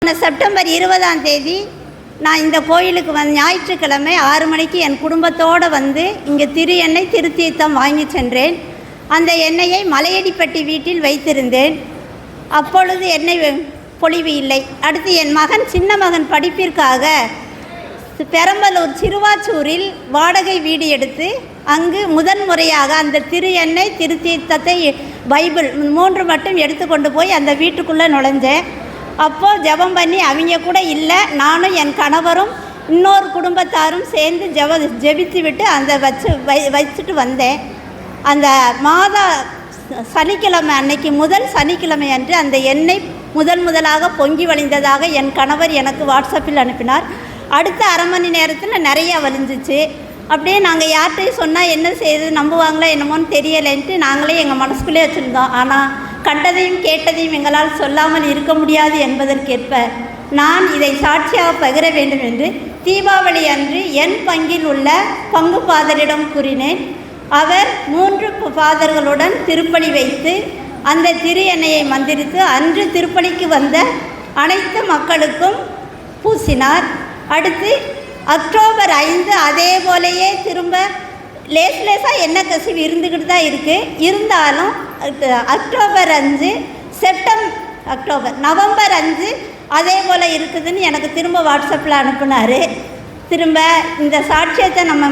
September 20ஆம் தேதி நான் இந்த கோயிலுக்கு ஞாயிற்றுக்கிழமை 6 மணிக்கு என் குடும்பத்தோடு வந்து இங்கே திரு எண்ணெய் திருத்தீர்த்தம் வாங்கி சென்றேன். அந்த எண்ணெயை மலையடிப்பட்டி வீட்டில் வைத்திருந்தேன். அப்பொழுது எண்ணெய் பொழிவு இல்லை. அடுத்து என் மகன் சின்ன மகன் படிப்பிற்காக பெரம்பலூர் சிறுவாச்சூரில் வாடகை வீடு எடுத்து அங்கு முதன்முறையாக அந்த திரு எண்ணெய் திருத்தீர்த்தத்தை பைபிள் 3 மட்டும் எடுத்துக்கொண்டு போய் அந்த வீட்டுக்குள்ளே நுழைஞ்சேன். அப்போது ஜெபம் பண்ணி அவங்க கூட இல்லை, நானும் என் கணவரும் இன்னொரு குடும்பத்தாரும் சேர்ந்து ஜெபித்து விட்டு அந்த வச்சுட்டு வந்தேன். அந்த சனிக்கிழமை அன்னைக்கு முதல் சனிக்கிழமை அன்று அந்த எண்ணெய் முதலாக பொங்கி வழிந்ததாக என் கணவர் எனக்கு வாட்ஸ்அப்பில் அனுப்பினார். அடுத்த அரை மணி நேரத்தில் நிறையா வலிஞ்சிச்சு. அப்படியே நாங்கள் யார்கிட்டையும் சொன்னால் என்ன செய்யுது, நம்புவாங்களோ என்னமோன்னு தெரியலைன்ட்டு நாங்களே எங்கள் மனசுக்குள்ளே வச்சுருந்தோம். ஆனால் கண்டதையும் கேட்டதையும் எங்களால் சொல்லாமல் இருக்க முடியாது என்பதற்கேற்ப நான் இதை சாட்சியாக பகிர வேண்டும் என்று தீபாவளி அன்று என் பங்கில் உள்ள பங்கு பாதரிடம் கூறினேன். அவர் 3 பாதர்களுடன் திருப்பலி வைத்து அந்த திரு எண்ணெயை மந்திரித்து அன்று திருப்பலிக்கு வந்த அனைத்து மக்களுக்கும் பூசினார். அடுத்து அக்டோபர் 5 அதே போலேயே திரும்ப லேசாக எண்ணெய் கசிவு இருந்துக்கிட்டு தான் இருக்குது. இருந்தாலும் நவம்பர் 5 அதே போல் இருக்குதுன்னு எனக்கு திரும்ப வாட்ஸ்அப்பில் அனுப்புனார். திரும்ப இந்த சாட்சியத்தை நம்ம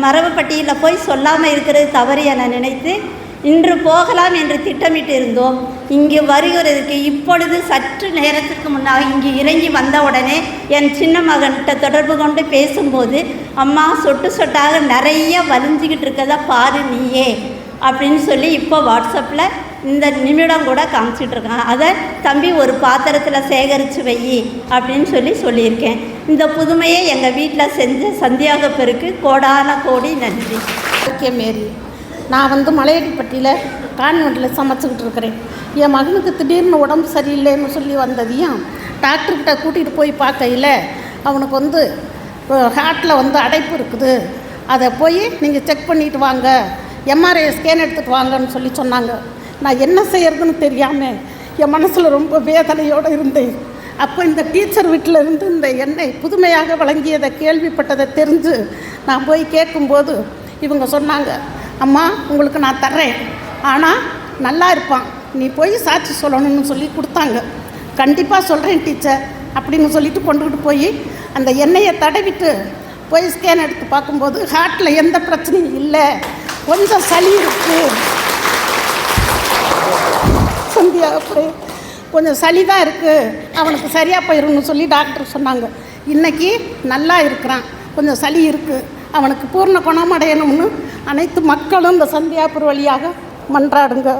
மரபு பட்டியலில் போய் சொல்லாமல் இருக்கிறது தவறு என நினைத்து இன்று போகலாம் என்று திட்டமிட்டு இருந்தோம். இங்கு வருகிறதுக்கு இப்பொழுது சற்று நேரத்துக்கு முன்னாக இங்கு இறங்கி வந்த உடனே என் சின்ன மகன்கிட்ட தொடர்பு கொண்டு பேசும்போது, அம்மா சொட்டு சொட்டாக நிறைய வலிஞ்சிக்கிட்டு இருக்கதா பாரு நீயே அப்படின்னு சொல்லி இப்போ வாட்ஸ்அப்பில் இந்த நிமிடம் கூட காமிச்சிட்டு இருக்கான். அதை தம்பி ஒரு பாத்திரத்தில் சேகரித்து வை அப்படின்னு சொல்லியிருக்கேன். இந்த புதுமையை எங்கள் வீட்டில் செஞ்ச சந்தியாகப்பருக்கு கோடான கோடி நன்றி. மேரி, நான் மலையடிப்பட்டியில் கான்வெண்ட்டில் சமைச்சிக்கிட்டு இருக்கிறேன். என் மகனுக்கு திடீர்னு உடம்பு சரியில்லைன்னு சொல்லி வந்ததையும் டாக்டர்கிட்ட கூட்டிகிட்டு போய் பார்க்கையில் அவனுக்கு ஹார்ட்டில் அடைப்பு இருக்குது, அதை போய் நீங்கள் செக் பண்ணிட்டு வாங்க, எம்ஆர்ஐ ஸ்கேன் எடுத்துகிட்டு வாங்கன்னு சொல்லி சொன்னாங்க. நான் என்ன செய்யறதுன்னு தெரியாமல் என் மனசில் ரொம்ப வேதனையோடு இருந்தேன். அப்போ இந்த டீச்சர் வீட்டில் இருந்து இந்த எண்ணெய் புதுமையாக வழங்கியதை கேள்விப்பட்டதை தெரிஞ்சு நான் போய் கேட்கும்போது இவங்க சொன்னாங்க, அம்மா உங்களுக்கு நான் தர்றேன், ஆனால் நல்லா இருப்பான், நீ போய் சாட்சி சொல்லணும்னு சொல்லி கொடுத்தாங்க. கண்டிப்பாக சொல்கிறேன் டீச்சர் அப்படின்னு சொல்லிட்டு கொண்டுக்கிட்டு போய் அந்த எண்ணெயை தடவிட்டு போய் ஸ்கேன் எடுத்து பார்க்கும்போது ஹார்ட்டில் எந்த பிரச்சனையும் இல்லை, கொஞ்சம் சளி இருக்குது, சந்தியா அப்படியே கொஞ்சம் சளி தான் இருக்குது, அவனுக்கு சரியாக போயிடும்னு சொல்லி டாக்டர் சொன்னாங்க. இன்றைக்கி நல்லா இருக்கிறான், கொஞ்சம் சளி இருக்குது, அவனுக்கு பூர்ண குணமடையணும்னு அனைத்து மக்களும் இந்த சந்தியாபுர் வழியாக மன்றாடுங்க.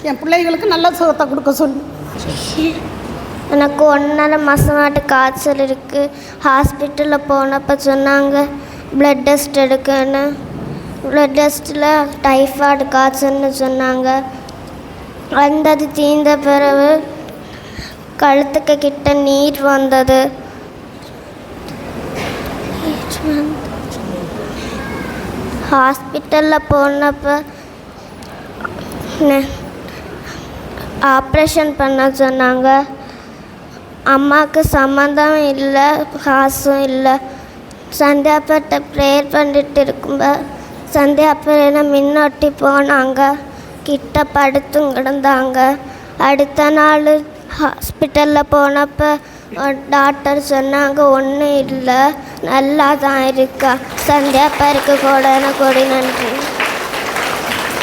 என் பிள்ளைகளுக்கு நல்ல சுகத்தை கொடுக்க சொல்லி. எனக்கு 1.5 மாதமாட்டு காய்ச்சல் இருக்குது. ஹாஸ்பிட்டலில் போனப்போ சொன்னாங்க ப்ளட் டெஸ்ட் எடுக்கன்னு. ப்ளட் டெஸ்ட்டில் டைஃபாய்டு காய்ச்சல்னு சொன்னாங்க. வந்தது தீர்ந்த பிறகு கழுத்துக்கு கிட்ட நீர் வந்தது. ஹாஸ்பிட்டலில் போனப்போ ஆப்ரேஷன் பண்ண சொன்னாங்க. அம்மாவுக்கு சம்மந்தம் இல்லை, காசும் இல்லை. சந்தியாப்பட்ட ப்ரேயர் பண்ணிட்டு இருக்கும்போது சந்தியாப்பரை மின்னொட்டி போனாங்க, கிட்ட படுத்தும் கிடந்தாங்க. அடுத்த நாள் ஹாஸ்பிட்டலில் போனப்போ டாக்டர் சொன்னாங்க ஒன்றும் இல்லை, நல்லா தான் இருக்கா. சந்தியாப்பருக்கு கோடி நன்றி.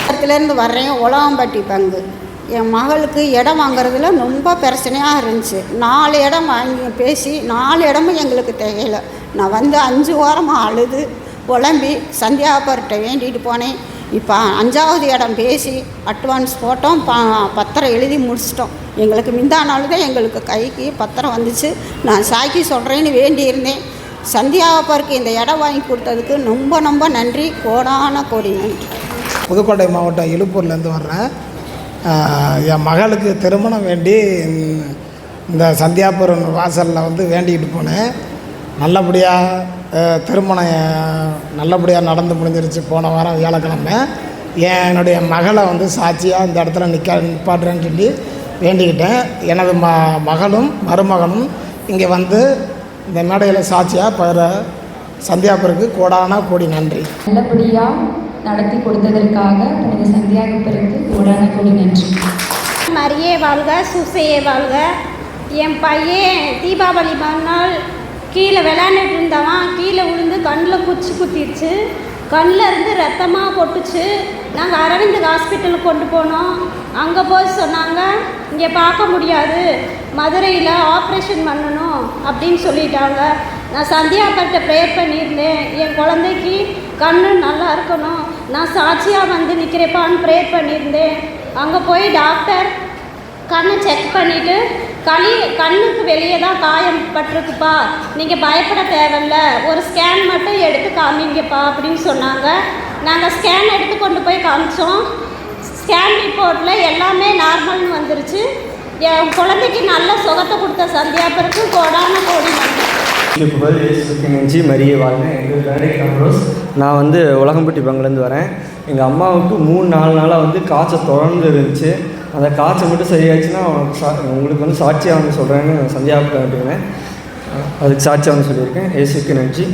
இடத்துலேருந்து வர்றேன், உலகம்பட்டி பங்கு. என் மகளுக்கு இடம் வாங்குறதுல ரொம்ப பிரச்சனையாக இருந்துச்சு. 4 இடம் வாங்கி பேசி 4 இடமும் எங்களுக்கு தேவையில்லை. நான் 5 வாரமாக அழுது புலம்பி சந்தியாபர்கிட்ட வேண்டிட்டு போனேன். இப்போ 5ஆவது இடம் பேசி அட்வான்ஸ் போட்டோம், பத்திரம் எழுதி முடிச்சிட்டோம். எங்களுக்கு முந்தானாலும் தான் எங்களுக்கு கைக்கு பத்திரம் வந்துச்சு. நான் சாக்கி சொல்கிறேன்னு வேண்டியிருந்தேன். சந்தியாபருக்கு இந்த இடம் வாங்கி கொடுத்ததுக்கு ரொம்ப நன்றி, கோடான கோடி நன்றி. புதுக்கோட்டை மாவட்டம் இலுப்பூர்லேருந்து வர்றேன். என் மகளுக்கு திருமணம் வேண்டி இந்த சந்தியாபுரம் வாசலில் வேண்டிக்கிட்டு போனேன். நல்லபடியாக திருமணம் நல்லபடியாக நடந்து முடிஞ்சிருச்சு. போன வாரம் வியாழக்கிழமை என்னுடைய மகளை சாட்சியாக இந்த இடத்துல நிற்பாட்டுறேன்னு சொல்லி வேண்டிக்கிட்டேன். எனது மகளும் மருமகனும் இங்கே வந்து இந்த மேடையில் சாட்சியாக பகிர சந்தியாப்பருக்கு கோடான கோடி நன்றி. நல்லபடியாக நடத்தி கொடுத்ததற்காக புனித சந்தியாகப்பருக்கு கோடான கோடி நன்றி. மரியே வாழ்க, சூசையே வாழ்க. என் பையன் தீபாவளி மறுநாள் கீழே விளையாண்டுட்டு இருந்தவன் கீழே விழுந்து கண்ணில் குத்திடுச்சு. கண்ணில் இருந்து ரத்தமாக பொட்டுச்சு. நாங்கள் அரவிந்த் ஹாஸ்பிட்டலுக்கு கொண்டு போனோம். அங்கே போய் சொன்னாங்க, இங்கே பார்க்க முடியாது, மதுரையில் ஆப்ரேஷன் பண்ணணும் அப்படின்னு சொல்லிட்டாங்க. நான் சந்தியாப்பட்ட ப்ரேயர் பண்ணியிருந்தேன், என் குழந்தைக்கு கண்ணு நல்லா இருக்கணும், நான் சாட்சியாக வந்து நிற்கிறேப்பான்னு ப்ரேயர் பண்ணியிருந்தேன். அங்கே போய் டாக்டர் கண்ணை செக் பண்ணிவிட்டு கண்ணுக்கு வெளியே தான் காயம் பட்டிருக்குப்பா, நீங்கள் பயப்பட தேவையில்ல, ஒரு ஸ்கேன் மட்டும் எடுத்து காமிங்கப்பா அப்படின்னு சொன்னாங்க. நாங்கள் ஸ்கேன் எடுத்து கொண்டு போய் காமிச்சோம். ஸ்கேன் ரிப்போர்ட்டில் எல்லாமே நார்மல்னு வந்துருச்சு. என் குழந்தைக்கு நல்ல சுகத்தை கொடுத்த சந்தியாப்பருக்கு கோடான கோடி நன்றி. மரியே வாழ்க. எங்கள் பேர் கம்ரோஸ். நான் வந்து உலகம்பட்டி பங்குலேருந்து வரேன். எங்கள் அம்மாவுக்கு 3-4 நாளாக வந்து காய்ச்சல் தொடர்ந்து இருந்துச்சு. அந்த காய்ச்சல் மட்டும் சரியாச்சுன்னா உங்களுக்கு வந்து சாட்சியாக வந்து சொல்கிறேன்னு சந்தியாவுக்கு வேண்டிக்கிறேன். அதுக்கு சாட்சியாக வந்து சொல்லியிருக்கேன். இயேசுக்கு நன்றி.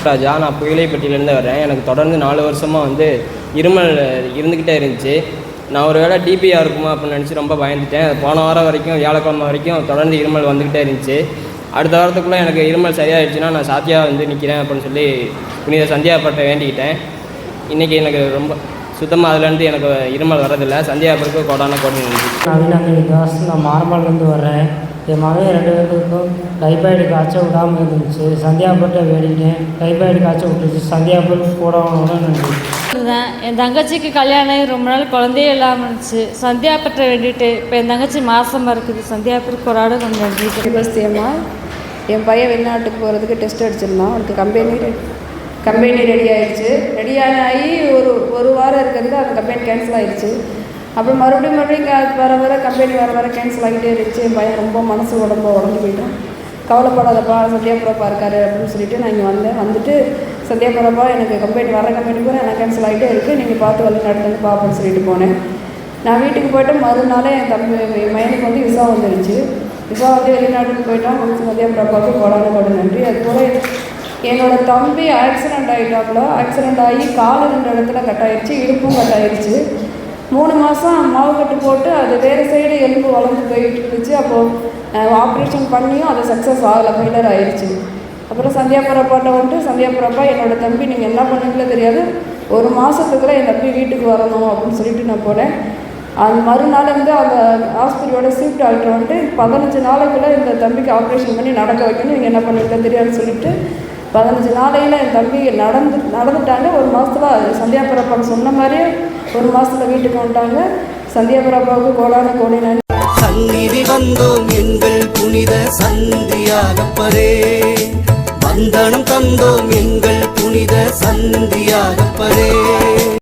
ராஜா, நான் புயலைப்பட்டியிலேருந்து வரேன். எனக்கு தொடர்ந்து 4 வருஷமாக வந்து இருமல் இருந்துக்கிட்டே இருந்துச்சு. நான் ஒரு வேளை டிபியாக இருக்குமா அப்படின்னு நினச்சி ரொம்ப பயந்துட்டேன். போன வாரம் வரைக்கும், வியாழக்கிழமை வரைக்கும் தொடர்ந்து இருமல் வந்துக்கிட்டே இருந்துச்சு. அடுத்த வாரத்துக்குள்ளே எனக்கு இருமல் சரியாயிடுச்சுன்னா நான் சாத்தியாக வந்து நிற்கிறேன் அப்படின்னு சொல்லி புனித சந்தியாப்பட்ட வேண்டிக்கிட்டேன். இன்றைக்கி எனக்கு ரொம்ப சுத்தமாக அதுலேருந்து எனக்கு இருமல் வரதில்லை. சந்தியாப்பருக்கு கோடான கோடி நன்றி. நான் மாரம்பாலேருந்து வர்றேன். என் மகன் 2 பேருக்கும் டைபாய்டு காய்ச்சல் விடாமல் இருந்துச்சு. சந்தியாப்பட்ட வேண்டிக்கிட்டேன், டைபாய்டு காய்ச்சல் விட்டுச்சு. சந்தியாப்பருக்கு கோடான நன்றி. என் தங்கச்சிக்கு கல்யாணம் ரொம்ப நாள் குழந்தையே இல்லாமல் இருந்துச்சு. சந்தியாப்பட்ட வேண்டிட்டு இப்போ என் தங்கச்சி மாசமாக இருக்குது. சந்தியாப்பருக்கு கோடான கொஞ்சம் நன்றி. கிறிஸ்தியம்மா, என் பையன் வெளிநாட்டுக்கு போகிறதுக்கு டெஸ்ட் அடிச்சிருந்தான். அவனுக்கு கம்பெனி ரெடி ஆகிடுச்சு. ரெடியாகி ஒரு வாரம் இருக்கிறது அந்த கம்பெனி கேன்சல் ஆகிடுச்சு. அப்புறம் மறுபடியும் வர கம்பெனி வர கேன்சல் ஆகிட்டே இருந்துச்சு. என் பையன் ரொம்ப மனசு உடஞ்சி போயிட்டான். கவலைப்படாதப்பா, சந்தியாபுரப்பா இருக்காரு அப்படின்னு சொல்லிட்டு நான் இங்கே வந்துட்டு சந்தியாபுரப்பா எனக்கு வர கம்பெனி கூட எனக்கு கேன்சல் ஆகிட்டே இருக்குது, நீங்கள் பார்த்து வழி நடத்துங்க பாப்பன்னு சொல்லிட்டு போனேன். நான் வீட்டுக்கு போய்ட்டு மறுநாளே என் பையனுக்கு வந்து விசா வந்துருச்சு. விசா வந்து வெளிநாட்டுக்கு போயிட்டான். சந்தியாபுரப்பாவுக்கு கோடான கோடி நன்றி. அதுபோல் என்னோடய தம்பி ஆக்சிடெண்ட் ஆகிட்டாப்புல. ஆக்சிடெண்ட் ஆகி கால் 2 இடத்துல கட்டாயிருச்சு, இடுப்பும் கட்டாயிருச்சு. 3 மாதம் மாவு கட்டு போட்டு அது வேறு சைடு எலும்பு வளர்ந்து போயிட்டு இருந்துச்சு. அப்போது ஆப்ரேஷன் பண்ணியும் அது சக்ஸஸ் ஆகலை, ஃபெயிலர் ஆயிடுச்சு. அப்புறம் சந்தியாபுரப்பாட்ட வந்துட்டு, சந்தியாபுரப்பா என்னோடய தம்பி நீங்கள் என்ன பண்ணுங்களோ தெரியாது, 1 மாதத்துக்குள்ளே என் தம்பி வீட்டுக்கு வரணும் அப்படின்னு சொல்லிட்டு நான் போனேன். அந்த மறுநாள் வந்து அந்த ஹாஸ்பிட்டலோட சீஃப் டாக்டர் வந்துட்டு 15 நாளைக்குள்ளே இந்த தம்பிக்கு ஆப்ரேஷன் பண்ணி நடக்க வைக்கணும், நீங்கள் என்ன பண்ணுங்களோ தெரியாதுன்னு சொல்லிட்டு 15 நாளையில் என் தம்பி நடந்துட்டாங்க. 1 மாதத்தில் சந்தியாபுரப்பான்னு சொன்ன மாதிரியே 1 மாதத்தில் வீட்டுக்கு வந்துட்டாங்க. சந்தியாபுரப்பாவுக்கு கோடான கோடி நன்றி. சந்நிதி வந்தோம் எங்கள் புனித சந்தியாகப்பரே, வந்தனம் தந்தோம் எங்கள் புனித சந்தியாகப்பரே.